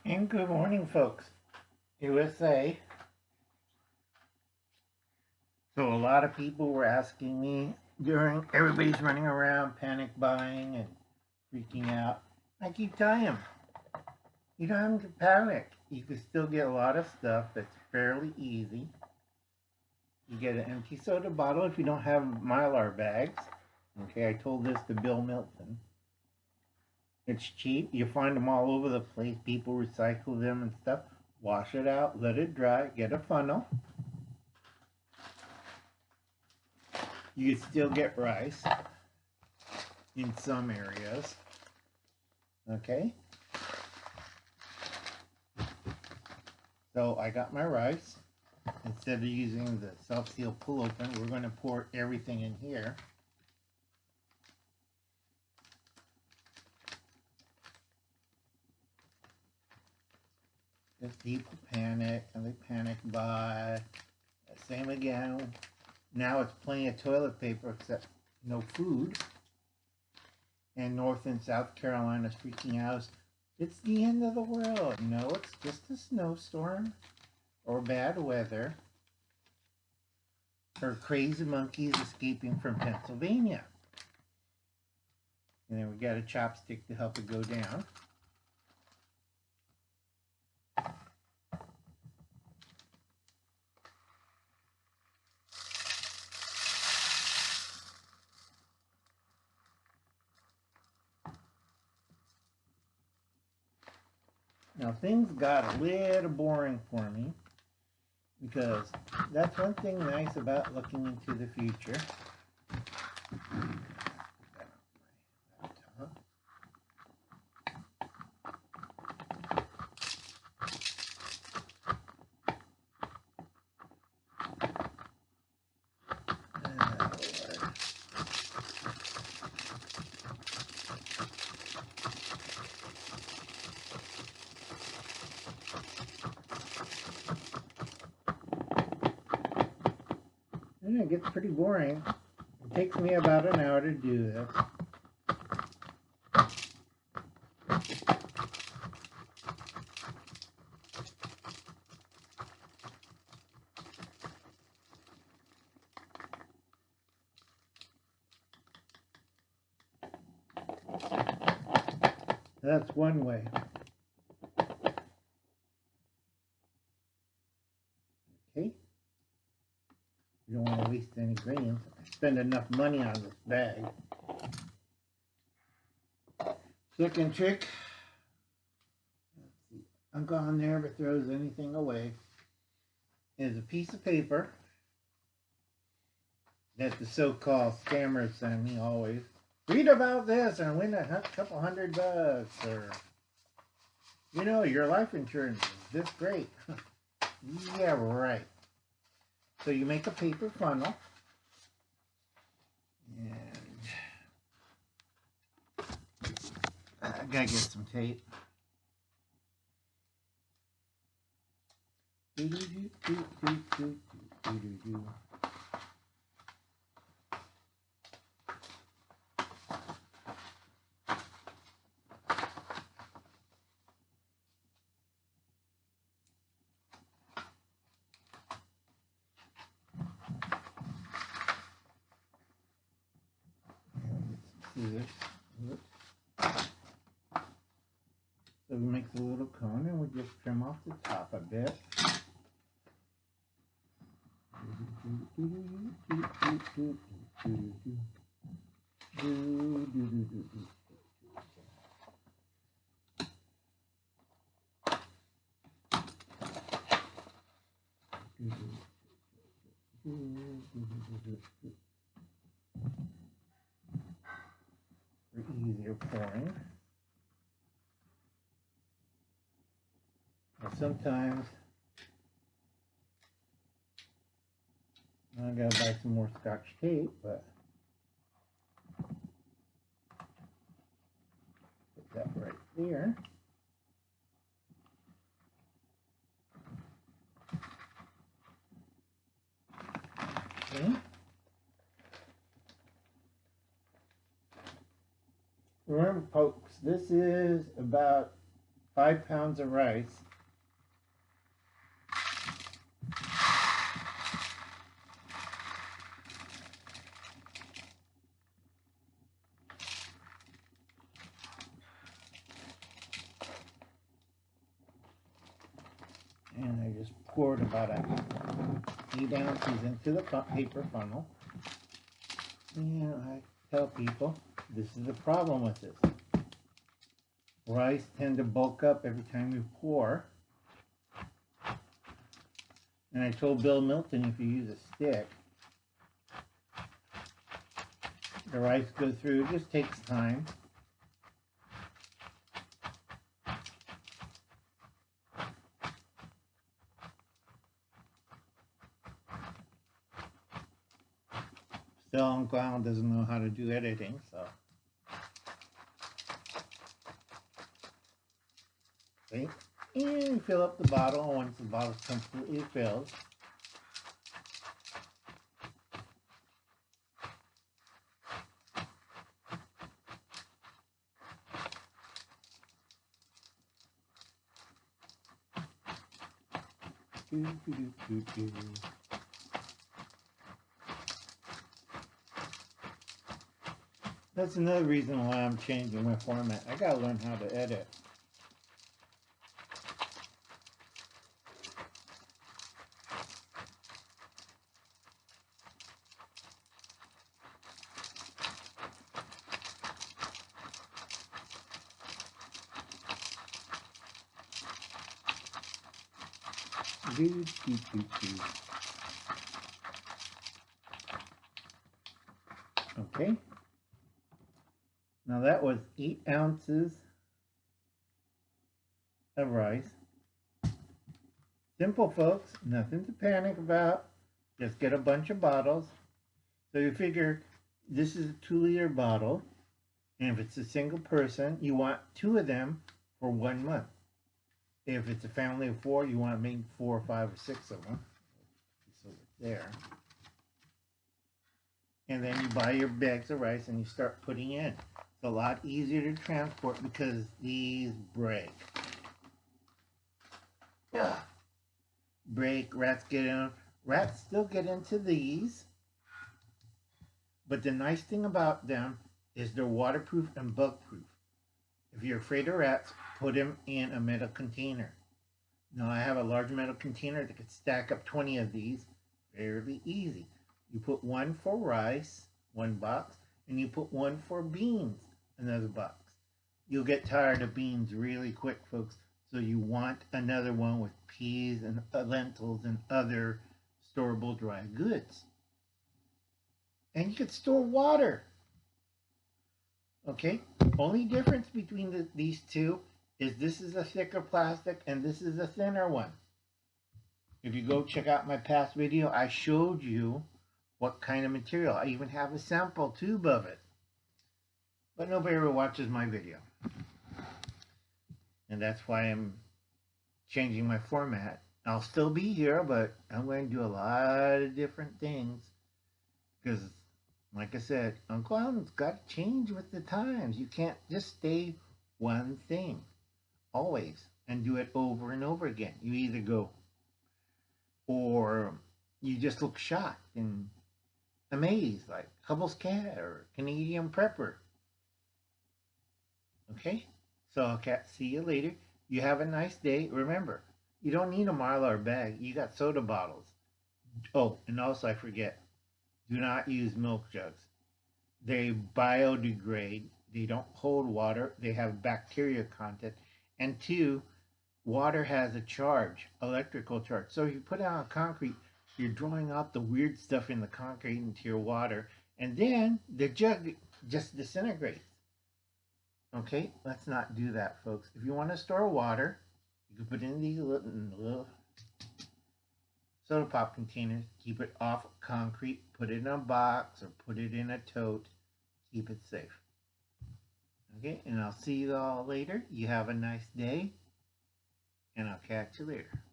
And good morning, folks. USA. So a lot of people were asking me everybody's running around panic buying and freaking out. I keep telling them, you don't have to panic. You can still get a lot of stuff that's fairly easy. You get an empty soda bottle if you don't have Mylar bags. Okay, I told this to Bill Milton. It's cheap. You find them all over the place. People recycle them and stuff. Wash it out, let it dry, get a funnel. You can still get rice in some areas. Okay. So I got my rice. Instead of using the self-seal pull open, we're going to pour everything in here. Just people panic and they panic buy. Same again. Now it's plenty of toilet paper except no food. And North and South Carolina's freaking out. It's the end of the world. No, it's just a snowstorm or bad weather or crazy monkeys escaping from Pennsylvania. And then we got a chopstick to help it go down. Now things got a little boring for me because that's one thing nice about looking into the future. It gets pretty boring. It takes me about an hour to do this. That's one way. Okay. You don't want to waste any grains. I spend enough money on this bag. Second trick. I'm gone there but throws anything away. Is a piece of paper that the so-called scammers send me always. Read about this and win a couple $100 or, you know, your life insurance is this great. Yeah, right. So you make a paper funnel, and I gotta get some tape. So we make the little cone and we just trim off the top a bit. For easier pouring. Now sometimes I gotta buy some more Scotch tape, but put that right there. Okay. Remember, folks, this is about 5 pounds of rice. And I just poured about 8 ounces into the paper funnel. And I tell people, this is the problem with this. Rice tend to bulk up every time you pour. And I told Bill Milton, if you use a stick, the rice goes through. It just takes time. Still, Uncle Alan doesn't know how to do editing, so. Okay. And you fill up the bottle once the bottle is completely filled. That's another reason why I'm changing my format. I gotta learn how to edit. Okay. Now that was 8 ounces of rice. Simple, folks. Nothing to panic about. Just get a bunch of bottles. So you figure this is a 2-liter bottle. And if it's a single person, you want 2 of them for 1 month. If it's a family of 4, you want to make 4 or 5 or 6 of them. So it's there. And then you buy your bags of rice and you start putting in. It's a lot easier to transport because these break. Yeah. Break, rats get in. Rats still get into these. But the nice thing about them is they're waterproof and bug-proof. If you're afraid of rats, put them in a metal container. Now I have a large metal container that could stack up 20 of these fairly easy. You put 1 for rice, 1 box, and you put 1 for beans, another box. You'll get tired of beans really quick, folks, so you want another one with peas and lentils and other storable dry goods. And you could store water. Okay, only difference between these two is this is a thicker plastic and this is a thinner one. If you go check out my past video, I showed you what kind of material. I even have a sample tube of it. But nobody ever watches my video. And that's why I'm changing my format. I'll still be here, but I'm going to do a lot of different things. Because, like I said, Uncle Alan's got to change with the times. You can't just stay one thing always and do it over and over again. You either go, or you just look shocked and amazed, like Hubble's Cat or Canadian Prepper. Okay? So I'll see you later. You have a nice day. Remember, you don't need a Mylar bag. You got soda bottles. Oh, and also I forget, do not use milk jugs. They biodegrade. They don't hold water. They have bacteria content. And 2, water has a charge, electrical charge. So if you put it on concrete, you're drawing out the weird stuff in the concrete into your water. And then the jug just disintegrates. Okay, let's not do that, folks. If you want to store water, you can put it in these little soda pop containers. Keep it off concrete. Put it in a box or put it in a tote. Keep it safe. Okay, and I'll see you all later. You have a nice day, and I'll catch you later.